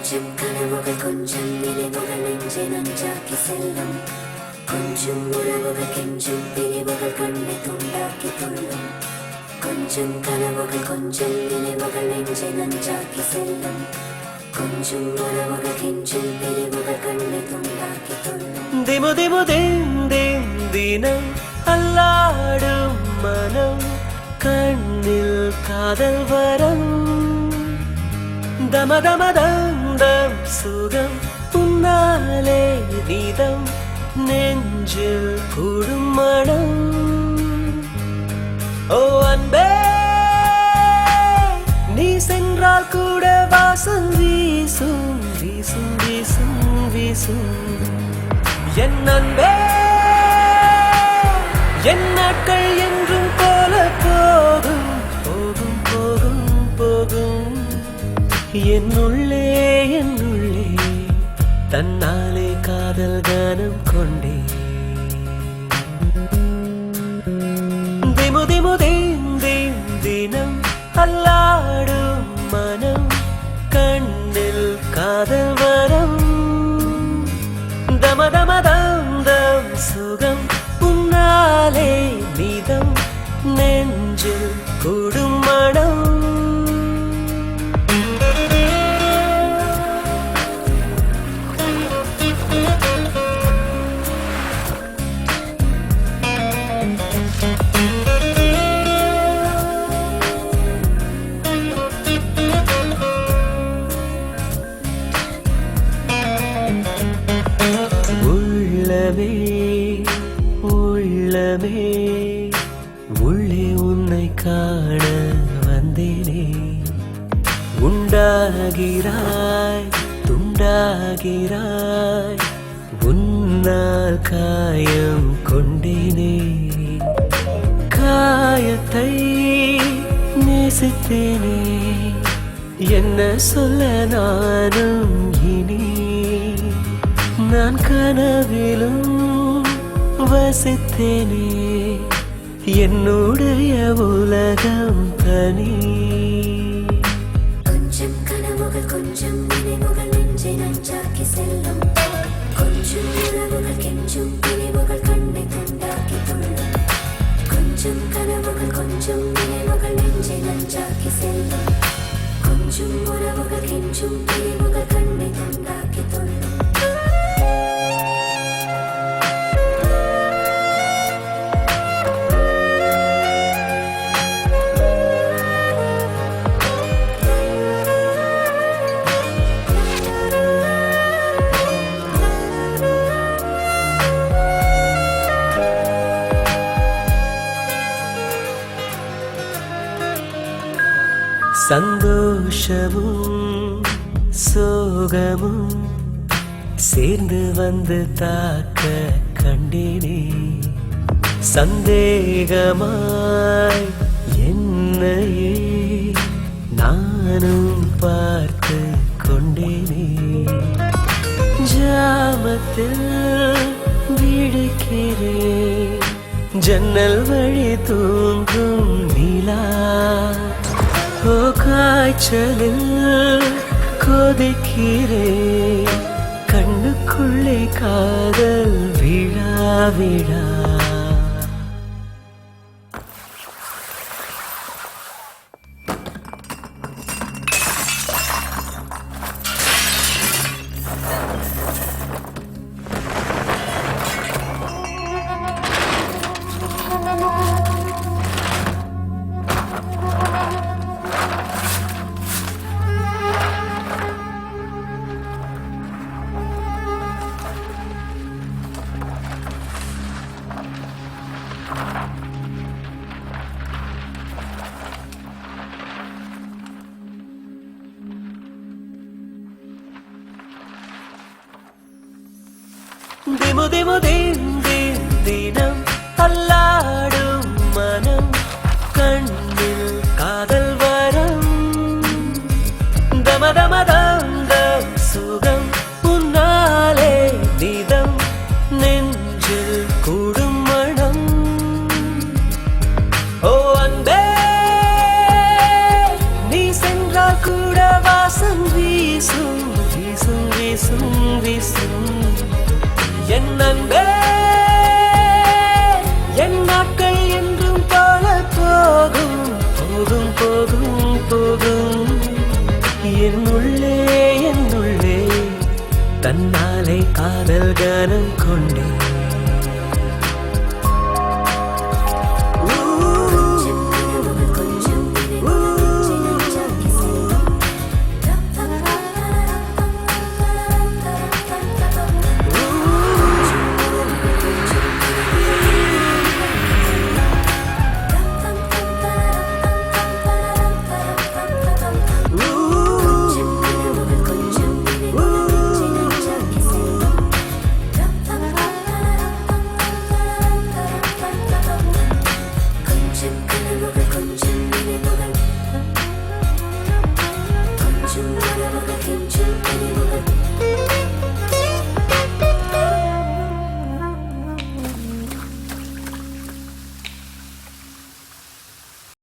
கொஞ்சம் கனவுகள் கொஞ்சம் நினைவுகள் நெஞ்சை நஞ்சாக்கி செல்லும் கொஞ்சம் உறவுகள் கெஞ்சும் பிரிவுகள் கண்ணை துண்டாக்கி துள்ளும் கொஞ்சம் கனவுகள் கொஞ்சம் நினைவுகள் நெஞ்சை நஞ்சாக்கி செல்லும் கொஞ்சம் உறவுகள் கெஞ்சும் பிரிவுகள் கண்ணை துண்டாக்கி துள்ளும் திமு திமு தேம் தினம் அல்லாடும் மனம் கண்ணில் காதல் வரம் தம தம தம் சுகம் உன்னாலே நீதம் நெஞ்சில் கூடும் மனம் ஓ அன்பே நீ சென்றால் கூட வாசம் வீசும் வீசும் வீசும் வீசும் என் அன்பே என் நாட்கள் என்றும் போல போகும் போகும் போகும் போகும் என்னுள்ளே தன்னாலே காதல் கானம் கொண்டே திமு திமு தேம் தினம் அல்லாடும் மனம் கண்ணில் காதல் வரம் தம தம தம் சுகம் உன்னாலே நீதம் நெஞ்சில் கூடும் மனம் உள்ளமே உள்ளே உன்னை காண வந்தேனே உண்டாகிறாய் துண்டாகிறாய் உன்னால் காயம் கொண்டேனே காயத்தை நேசித்தேனே என்ன சொல்ல நானும் இனி நான் கனவிலும் வசித்தேனே என்னுடைய உலகம் தனி கொஞ்சம் கனவுகள் கொஞ்சம் நினைவுகள் நெஞ்சை நஞ்சாக்கி செல்லும் கொஞ்சம் உறவுகள் கெஞ்சும் பிரிவுகள் கண்ணை துண்டாக்கி துள்ளும் கொஞ்சம் கனவுகள் கொஞ்சம் நினைவுகள் நெஞ்சை நஞ்சாக்கி செல்லும் கொஞ்சம் உறவுகள் கெஞ்சும் பிரிவுகள் கண்ணை துண்டாக்கி துள்ளும் சந்தோஷமும் சோகமும் சேர்ந்து வந்து தாக்க கண்டேனே சந்தேகமாய் என்னையே நானும் பார்த்து கொண்டேனே ஜாமத்தில் விடுக்கிறேன் ஜன்னல் வழி தூங்கும் நிலா ஓ காய்ச்சலில் கொதிக்கிறேன் கண்ணுக்குள்ளே காதல் விழா விழா திமு திமு தேம் தினம் அல்லாடும் மனம் கண்ணில் காதல் வரம் தம தம தம் சுகம் உன்னாலே நீதம் நெஞ்சில் கூடும் மனம் ஓ அன்பே நீ சென்றால் கூட வாசம் வீசும் காதல் கனம் கொண்டே